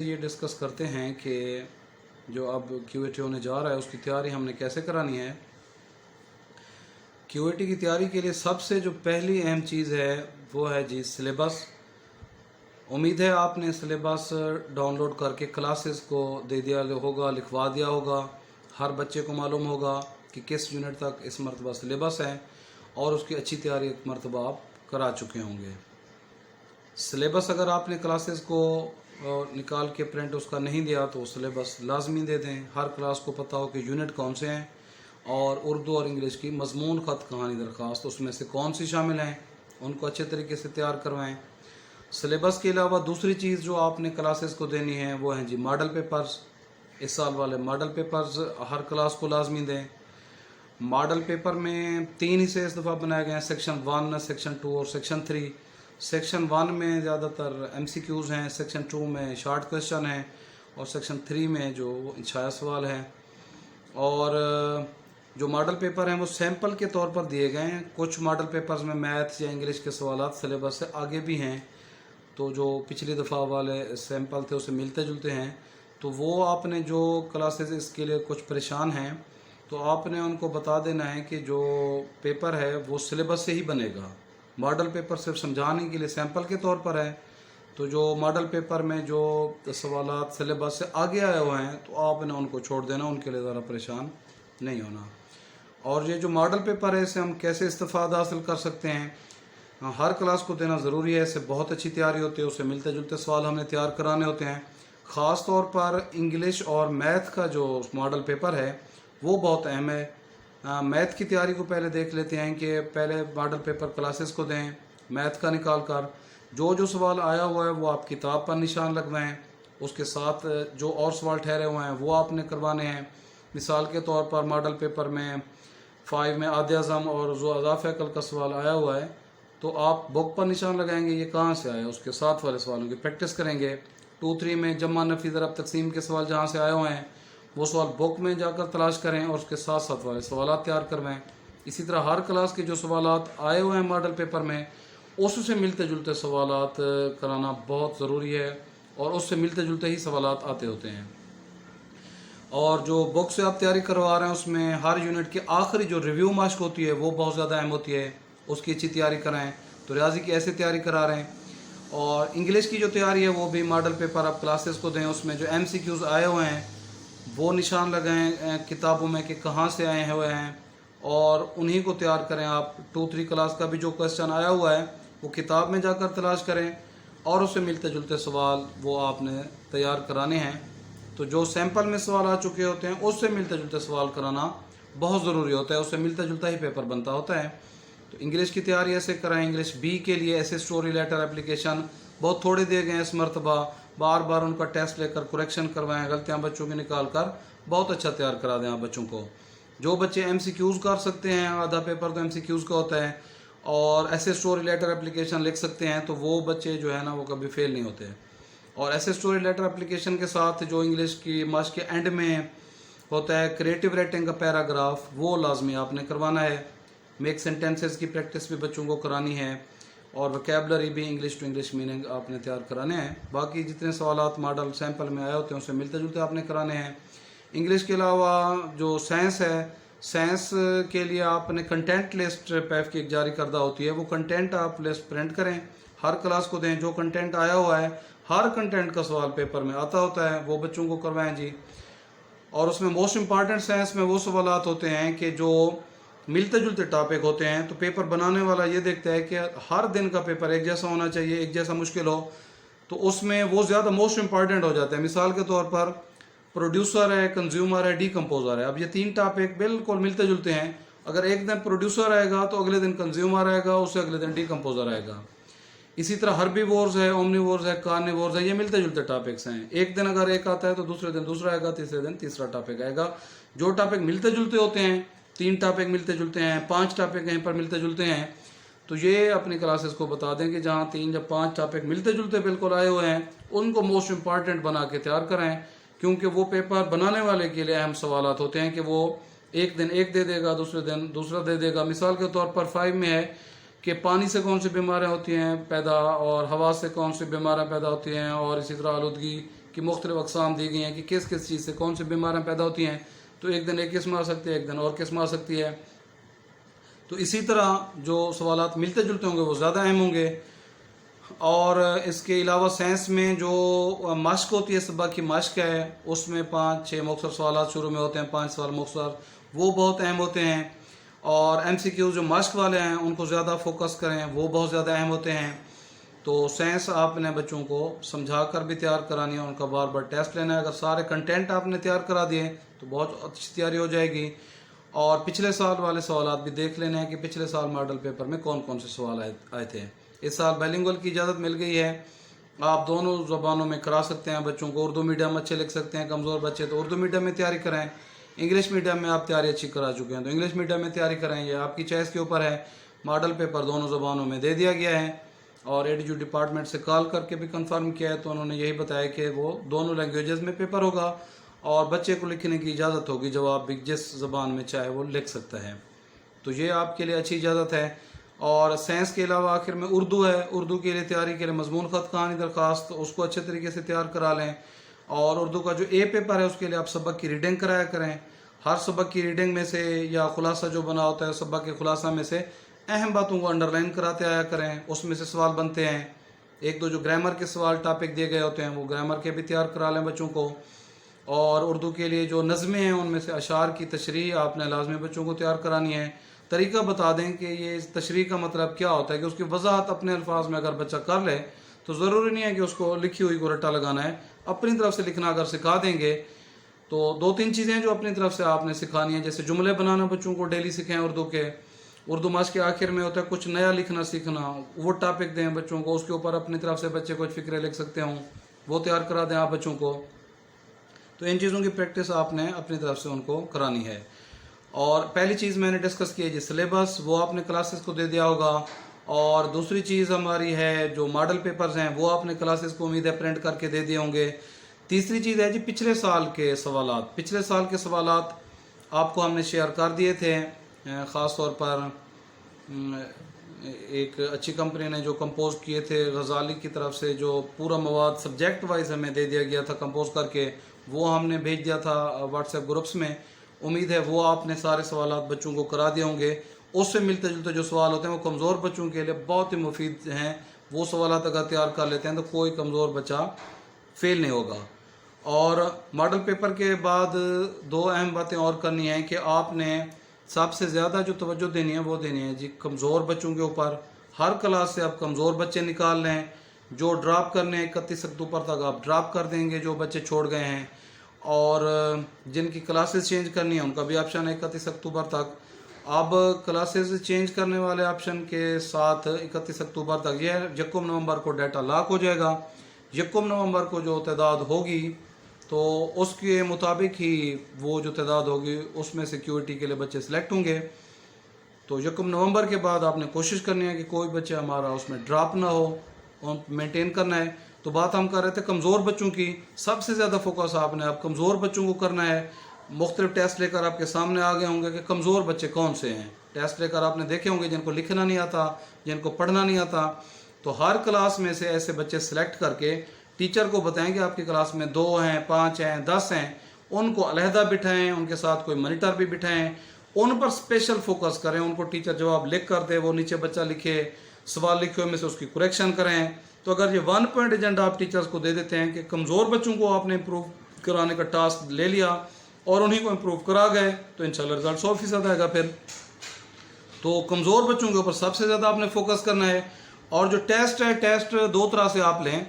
ये डिस्कस करते हैं कि जो अब क्यूएटी होने जा रहा है उसकी तैयारी हमने कैसे करानी है। क्यूएटी की तैयारी के लिए सबसे जो पहली अहम चीज़ है वो है जी सिलेबस। उम्मीद है आपने सिलेबस डाउनलोड करके क्लासेस को दे दिया होगा, लिखवा दिया होगा। हर बच्चे को मालूम होगा कि किस यूनिट तक इस मरतबा सिलेबस है और उसकी अच्छी तैयारी एक मरतबा आप करा चुके होंगे। सिलेबस अगर आपने क्लासेस को निकाल के प्रिंट उसका नहीं दिया तो सिलेबस लाजमी दे दें। हर क्लास को पता हो कि यूनिट कौन से हैं और उर्दू और इंग्लिश की मजमून ख़त कहानी दरख्वास्त उसमें से कौन सी शामिल हैं, उनको अच्छे तरीके से तैयार करवाएं। सिलेबस के अलावा दूसरी चीज़ जो आपने क्लासेस को देनी है वो हैं जी मॉडल पेपर्स। इस साल वाले मॉडल पेपर्स हर क्लास को लाजमी दें। मॉडल पेपर में 3 हिस्से इस दफ़ा बनाए गए हैं, सेक्शन 1, सेक्शन 2 और सेक्शन 3। सेक्शन 1 में ज़्यादातर MCQs हैं, सेक्शन 2 में शॉर्ट क्वेश्चन हैं और सेक्शन 3 में जो इंशाया सवाल हैं। और जो मॉडल पेपर हैं वो सैम्पल के तौर पर दिए गए हैं। कुछ मॉडल पेपर्स में मैथ्स या इंग्लिश के सवाल सिलेबस से आगे भी हैं, तो जो पिछली दफ़ा वाले सैम्पल थे उससे मिलते जुलते हैं। तो वो आपने जो क्लासेस इसके लिए कुछ परेशान हैं तो आपने उनको बता देना है कि जो पेपर है वो सिलेबस से ही बनेगा। मॉडल पेपर सिर्फ समझाने के लिए सैंपल के तौर पर है, तो जो मॉडल पेपर में जो सवालात सिलेबस से आगे आए हुए हैं तो आपने उनको छोड़ देना, उनके लिए ज़रा परेशान नहीं होना। और ये जो मॉडल पेपर है इससे हम कैसे इस्तेफ़ादा हासिल कर सकते हैं, हर क्लास को देना ज़रूरी है। इससे बहुत अच्छी तैयारी होती है, उससे मिलते जुलते सवाल हमने तैयार कराने होते हैं। ख़ास तौर पर इंग्लिश और मैथ का जो मॉडल पेपर है वो बहुत अहम है। मैथ की तैयारी को पहले देख लेते हैं कि पहले मॉडल पेपर क्लासेस को दें, मैथ का निकाल कर जो जो सवाल आया हुआ है वो आप किताब पर निशान लगवाएं। उसके साथ जो और सवाल ठहरे हुए हैं वो आपने करवाने हैं। मिसाल के तौर पर मॉडल पेपर में 5 में आधे अज़म और जो अज़ाफ़ अक़ल का सवाल आया हुआ है तो आप बुक पर निशान लगाएंगे ये कहाँ से आया, उसके साथ वाले सवालों की प्रैक्टिस करेंगे। 2-3 में जमा नफ़ी ज़रब तकसीम के सवाल जहाँ से आए हुए हैं वो सवाल बुक में जाकर तलाश करें और उसके साथ साथ वाले सवाल तैयार करवाएं। इसी तरह हर क्लास के जो सवाल आए हुए हैं मॉडल पेपर में उससे मिलते जुलते सवाल कराना बहुत ज़रूरी है और उससे मिलते जुलते ही सवाल आते होते हैं। और जो बुक से आप तैयारी करवा रहे हैं उसमें हर यूनिट की आखिरी जो रिव्यू मार्क होती है वो बहुत ज़्यादा अहम होती है, उसकी अच्छी तैयारी कराएँ। तो रियाजी की ऐसे तैयारी करा रहे हैं। और इंग्लिश की जो तैयारी है वो भी मॉडल पेपर आप क्लासेस को दें, उसमें जो MCQs आए हुए हैं वो निशान लगाएं किताबों में कि कहाँ से आए हुए हैं और उन्हीं को तैयार करें। आप 2-3 क्लास का भी जो क्वेश्चन आया हुआ है वो किताब में जाकर तलाश करें और उससे मिलते जुलते सवाल वो आपने तैयार कराने हैं। तो जो सैंपल में सवाल आ चुके होते हैं उससे मिलते जुलते सवाल कराना बहुत ज़रूरी होता है, उससे मिलता जुलता ही पेपर बनता होता है। तो इंग्लिश की तैयारी ऐसे कराएं। इंग्लिश B के लिए ऐसे स्टोरी लेटर एप्लीकेशन बहुत थोड़े दिए गए हैं इस मरतबा, बार बार उनका टेस्ट लेकर करेक्शन करवाएं, गलतियां बच्चों की निकाल कर बहुत अच्छा तैयार करा दें आप बच्चों को। जो बच्चे MCQs कर सकते हैं, आधा पेपर तो MCQs का होता है, और ऐसे स्टोरी लेटर एप्लीकेशन लिख सकते हैं तो वो बच्चे जो है ना वो कभी फेल नहीं होते। और ऐसे स्टोरी लेटर एप्लीकेशन के साथ जो इंग्लिश की मार्क्स के एंड में होता है क्रिएटिव राइटिंग का पैराग्राफ वो लाजमी आपने करवाना है। मेक सेंटेंसेस की प्रैक्टिस भी बच्चों को करानी है और वोकैबुलरी भी इंग्लिश टू इंग्लिश मीनिंग आपने तैयार कराने हैं। बाकी जितने सवालात मॉडल सैंपल में आए होते हैं उससे मिलते जुलते आपने कराने हैं। इंग्लिश के अलावा जो साइंस है, साइंस के लिए आपने कंटेंट लिस्ट पैफ की एक जारी करदा होती है, वो कंटेंट आप लिस्ट प्रिंट करें, हर क्लास को दें। जो कंटेंट आया हुआ है हर कंटेंट का सवाल पेपर में आता होता है वो बच्चों को करवाएं जी। और उसमें मोस्ट इम्पॉर्टेंट साइंस में वो सवालात होते हैं कि जो मिलते जुलते टॉपिक होते हैं, तो पेपर बनाने वाला ये देखता है कि हर दिन का पेपर एक जैसा होना चाहिए, एक जैसा मुश्किल हो, तो उसमें वो ज़्यादा मोस्ट इम्पॉर्टेंट हो जाता है। मिसाल के तौर पर प्रोड्यूसर है, कंज्यूमर है, डीकम्पोजर है। अब ये 3 टॉपिक बिल्कुल मिलते जुलते हैं। अगर एक दिन प्रोड्यूसर आएगा तो अगले दिन कंज्यूमर आएगा, उससे अगले दिन डीकम्पोजर आएगा। इसी तरह हर्बीवोर्स है, ओमनीवोर्स है, कार्निवोर्स है, ये मिलते जुलते टॉपिक्स हैं। एक दिन अगर एक आता है तो दूसरे दिन दूसरा आएगा, तीसरे दिन तीसरा टॉपिक आएगा। जो टॉपिक मिलते जुलते होते हैं, 3 टॉपिक मिलते जुलते हैं, 5 टॉपिक कहीं पर मिलते जुलते हैं, तो ये अपनी क्लासेस को बता दें कि जहाँ 3 या 5 टॉपिक मिलते जुलते बिल्कुल आए हुए हैं उनको मोस्ट इम्पॉर्टेंट बना के तैयार कराएं, क्योंकि वो पेपर बनाने वाले के लिए अहम सवालात होते हैं कि वो एक दिन एक दे देगा, दूसरे दिन दूसरा दे देगा। मिसाल के तौर पर 5 में है कि पानी से कौन सी बीमारियाँ होती हैं पैदा और हवा से कौन सी बीमारियाँ पैदा होती हैं और इसी तरह आलूदगी की मुख्तलिफ अक़साम दी गई हैं कि किस किस चीज़ से कौन सी बीमारियाँ पैदा होती हैं। तो एक दिन एक किस्म आ सकती है, एक दिन और किस्म आ सकती है। तो इसी तरह जो सवालात मिलते जुलते होंगे वो ज़्यादा अहम होंगे। और इसके अलावा साइंस में जो मश्क होती है, सबक की मश्क है, उसमें 5-6 मुख्तसर सवालात शुरू में होते हैं, 5 सवाल मुख्तसर, वो बहुत अहम होते हैं। और MCQ जो मश्क वाले हैं उनको ज़्यादा फोकस करें, वो बहुत ज़्यादा अहम होते हैं। तो साइंस आपने बच्चों को समझा कर भी तैयार करानी है, उनका बार बार टेस्ट लेना है। अगर सारे कंटेंट आपने तैयार करा दिए तो बहुत अच्छी तैयारी हो जाएगी। और पिछले साल वाले सवाल भी देख लेना है कि पिछले साल मॉडल पेपर में कौन कौन से सवाल आए थे। इस साल बाइलिंगुअल की इजाज़त मिल गई है, आप दोनों ज़बानों में करा सकते हैं बच्चों को। उर्दू मीडियम अच्छे लिख सकते हैं, कमज़ोर बच्चे तो उर्दू मीडियम में तैयारी करें। इंग्लिश मीडियम में आप तैयारी अच्छी करा चुके हैं तो इंग्लिश मीडियम में तैयारी करें, ये आपकी चॉइस के ऊपर है। मॉडल पेपर दोनों ज़बानों में दे दिया गया है और ADU डिपार्टमेंट से कॉल करके भी कंफर्म किया है, तो उन्होंने यही बताया कि वो दोनों लैंग्वेजेस में पेपर होगा और बच्चे को लिखने की इजाज़त होगी, जवाब भी जिस ज़बान में चाहे वो लिख सकता है। तो ये आपके लिए अच्छी इजाज़त है। और साइंस के अलावा आखिर में उर्दू है, उर्दू के लिए तैयारी के लिए मजमून ख़त कहानी दरख्वास्त उसको अच्छे तरीके से तैयार करा लें। और उर्दू का जो A पेपर है उसके लिए आप सबक की रीडिंग कराया करें। हर सबक की रीडिंग में से या खुलासा जो बना होता है सबक के खुलासा में से अहम बातों को अंडरलाइन कराते आया करें, उसमें से सवाल बनते हैं। एक दो जो ग्रामर के सवाल टॉपिक दिए गए होते हैं वो ग्रामर के भी तैयार करा लें बच्चों को। और उर्दू के लिए जो नज़में हैं उनमें से अशार की तशरीह आपने लाजमी बच्चों को तैयार करानी है। तरीका बता दें कि ये इस तशरीह का मतलब क्या होता है, कि उसकी वजाहत अपने अल्फाज में अगर बच्चा कर ले तो ज़रूरी नहीं है कि उसको लिखी हुई को रट्टा लगाना है, अपनी तरफ से लिखना अगर सिखा देंगे तो 2-3 चीज़ें जो अपनी तरफ से आपने सिखानी है। जैसे जुमले बनाना बच्चों को डेली सिखाएं उर्दू के। उर्दू मास के आखिर में होता है कुछ नया लिखना सीखना, वो टॉपिक दें बच्चों को, उसके ऊपर अपनी तरफ से बच्चे कुछ फ़िक्रे लिख सकते हों, वो तैयार करा दें आप बच्चों को। तो इन चीज़ों की प्रैक्टिस आपने अपनी तरफ से उनको करानी है। और पहली चीज़ मैंने डिस्कस की है जी सिलेबस, वो आपने क्लासेस को दे दिया होगा। और दूसरी चीज़ हमारी है जो मॉडल पेपर्स हैं वो आपने क्लासेस को उम्मीद है प्रिंट करके दे दिए होंगे। तीसरी चीज़ है जी पिछले साल के सवालात। पिछले साल के सवालात आपको हमने शेयर कर दिए थे, ख़ास तौर पर एक अच्छी कंपनी ने जो कंपोज किए थे गज़ाली की तरफ से, जो पूरा मवाद सब्जेक्ट वाइज हमें दे दिया गया था कंपोज करके, वो हमने भेज दिया था व्हाट्सएप ग्रुप्स में। उम्मीद है वो आपने सारे सवालात बच्चों को करा दिए होंगे। उससे मिलते जुलते जो सवाल होते हैं वो कमज़ोर बच्चों के लिए बहुत ही मुफीद हैं। वो सवालात अगर तैयार कर लेते हैं तो कोई कमज़ोर बच्चा फेल नहीं होगा। और मॉडल पेपर के बाद 2 अहम बातें और करनी हैं कि आपने सबसे ज़्यादा जो तवज्जो देनी है वो देनी है जी कमज़ोर बच्चों के ऊपर। हर क्लास से आप कमज़ोर बच्चे निकाल लें, जो ड्रॉप करने हैं 31 अक्टूबर तक आप ड्रॉप कर देंगे जो बच्चे छोड़ गए हैं। और जिनकी क्लासेस चेंज करनी है उनका भी ऑप्शन है 31 अक्टूबर तक। अब क्लासेस चेंज करने वाले ऑप्शन के साथ 31 अक्टूबर तक यह 1 नवंबर को डाटा लॉक हो जाएगा। 1 नवंबर को जो तादाद होगी तो उसके मुताबिक ही वो जो तादाद होगी उसमें सिक्योरिटी के लिए बच्चे सिलेक्ट होंगे। तो 1 नवंबर के बाद आपने कोशिश करनी है कि कोई बच्चा हमारा उसमें ड्रॉप ना हो और मेंटेन करना है। तो बात हम कर रहे थे कमज़ोर बच्चों की, सबसे ज़्यादा फोकस आपने अब कमज़ोर बच्चों को करना है। मुख्तलिफ टेस्ट लेकर आपके सामने आ गए होंगे कि कमज़ोर बच्चे कौन से हैं। टेस्ट लेकर आपने देखे होंगे जिनको लिखना नहीं आता, जिनको पढ़ना नहीं आता। तो हर क्लास में से ऐसे बच्चे सिलेक्ट करके टीचर को बताएं कि आपकी क्लास में 2 हैं, 5 हैं, 10 हैं, उनको अलहदा बिठाएं, उनके साथ कोई मॉनिटर भी बिठाएं, उन पर स्पेशल फोकस करें। उनको टीचर जवाब लिख कर दे, वो नीचे बच्चा लिखे, सवाल लिखे हुए में से उसकी करेक्शन करें। तो अगर ये 1 पॉइंट एजेंडा आप टीचर्स को दे देते हैं कि कमज़ोर बच्चों को आपने इम्प्रूव कराने का टास्क ले लिया और उन्हीं को इम्प्रूव करा गए तो इंशाल्लाह रिजल्ट 100% आएगा। फिर तो कमज़ोर बच्चों के ऊपर सबसे ज़्यादा आपने फोकस करना है। और जो टेस्ट है, टेस्ट 2 तरह से आप लें।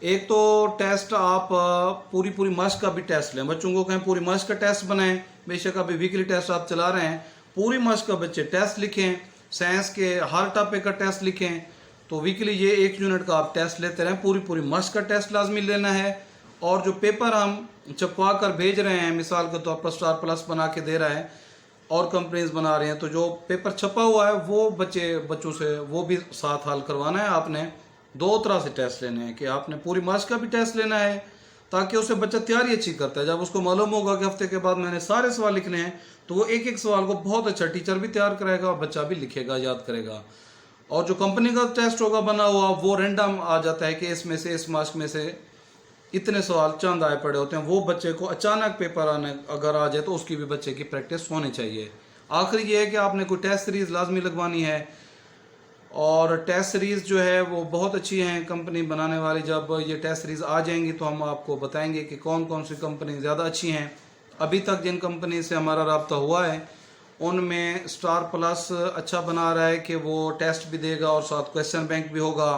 एक तो टेस्ट आप पूरी मश्क का भी टेस्ट लें, बच्चों को कहें पूरी मश्क का टेस्ट बनाएं। बेशक अभी वीकली टेस्ट आप चला रहे हैं, पूरी मश्क का बच्चे टेस्ट लिखें, साइंस के हर टॉपिक का टेस्ट लिखें। तो वीकली ये 1 यूनिट का आप टेस्ट लेते रहें, पूरी मश्क का टेस्ट लाजमी लेना है। और जो पेपर हम छपवा कर भेज रहे हैं, मिसाल के तौर पर स्टार प्लस बना के दे रहा है और कंपनीज बना रही हैं, तो जो पेपर छपा हुआ है वो बच्चों से वो भी साथ हल करवाना है। आपने 2 तरह से टेस्ट लेने हैं कि आपने पूरी मश्क का भी टेस्ट लेना है ताकि उससे बच्चा तैयारी अच्छी करता है। जब उसको मालूम होगा कि हफ्ते के बाद मैंने सारे सवाल लिखने हैं तो वो एक सवाल को बहुत अच्छा टीचर भी तैयार कराएगा और बच्चा भी लिखेगा, याद करेगा। और जो कंपनी का टेस्ट होगा बना हुआ वो रेंडम आ जाता है कि इसमें से इस मश्क में से इतने सवाल चंद आए पड़े होते हैं, वो बच्चे को अचानक पेपर आने अगर आ जाए तो उसकी भी बच्चे की प्रैक्टिस होनी चाहिए। आखिरी ये है कि आपने कोई टेस्ट सीरीज़ लाजमी लगवानी है, और टेस्ट सीरीज़ जो है वो बहुत अच्छी हैं कंपनी बनाने वाली। जब ये टेस्ट सीरीज़ आ जाएंगी तो हम आपको बताएंगे कि कौन कौन सी कंपनी ज़्यादा अच्छी हैं। अभी तक जिन कंपनी से हमारा रब्ता हुआ है उनमें स्टार प्लस अच्छा बना रहा है कि वो टेस्ट भी देगा और साथ क्वेश्चन बैंक भी होगा।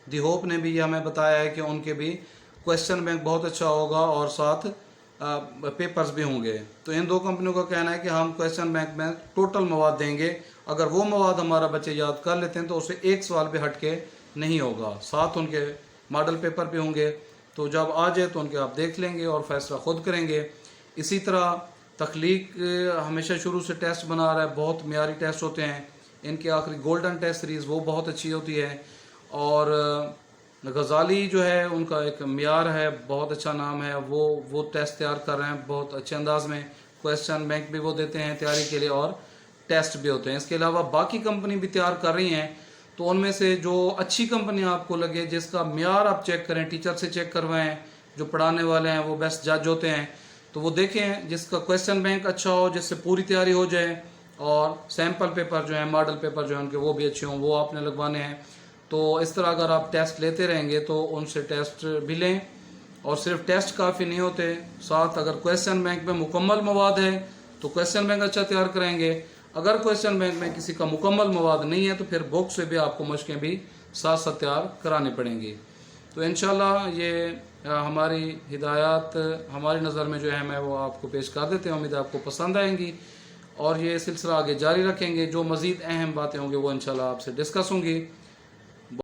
दी होप ने भी ये हमें बताया है कि उनके भी क्वेश्चन बैंक बहुत अच्छा होगा और साथ पेपर्स भी होंगे। तो इन दो कंपनियों का कहना है कि हम क्वेश्चन बैंक में टोटल मवाद देंगे, अगर वो मवाद हमारा बच्चे याद कर लेते हैं तो उससे एक सवाल भी हटके नहीं होगा। साथ उनके मॉडल पेपर भी होंगे, तो जब आ जाए तो उनके आप देख लेंगे और फैसला खुद करेंगे। इसी तरह तख्लीक हमेशा शुरू से टेस्ट बना रहा है, बहुत मियारी टेस्ट होते हैं इनके। आखिरी गोल्डन टेस्ट सीरीज़ वो बहुत अच्छी होती है, और गज़ाली जो है उनका एक मियार है, बहुत अच्छा नाम है, वो टेस्ट तैयार कर रहे हैं बहुत अच्छे अंदाज में। क्वेश्चन बैंक भी वो देते हैं तैयारी के लिए और टेस्ट भी होते हैं। इसके अलावा बाकी कंपनी भी तैयार कर रही हैं, तो उनमें से जो अच्छी कंपनी आपको लगे, जिसका मियार आप चेक करें, टीचर से चेक करवाएं, जो पढ़ाने वाले हैं वो बेस्ट जज होते हैं, तो वो देखें जिसका क्वेश्चन बैंक अच्छा हो, जिससे पूरी तैयारी हो जाए, और सैम्पल पेपर जो है, मॉडल पेपर जो है उनके वो भी अच्छे हों, वो आपने लगवाने हैं। तो इस तरह अगर आप टेस्ट लेते रहेंगे तो उनसे टेस्ट भी लें, और सिर्फ टेस्ट काफ़ी नहीं होते, साथ अगर क्वेश्चन बैंक में मुकम्मल मवाद है तो क्वेश्चन बैंक अच्छा तैयार करेंगे। अगर क्वेश्चन बैंक में किसी का मुकम्मल मवाद नहीं है तो फिर बुक से भी आपको मशकें भी साथ साथ तैयार करानी पड़ेंगी। तो इंशाल्लाह ये हमारी हिदायत हमारी नज़र में जो है मैं वो आपको पेश कर देते हैं। उम्मीद है आपको पसंद आएंगी, और ये सिलसिला आगे जारी रखेंगे। जो मज़ीद अहम बातें होंगी वो इंशाल्लाह आपसे डिस्कस होंगी।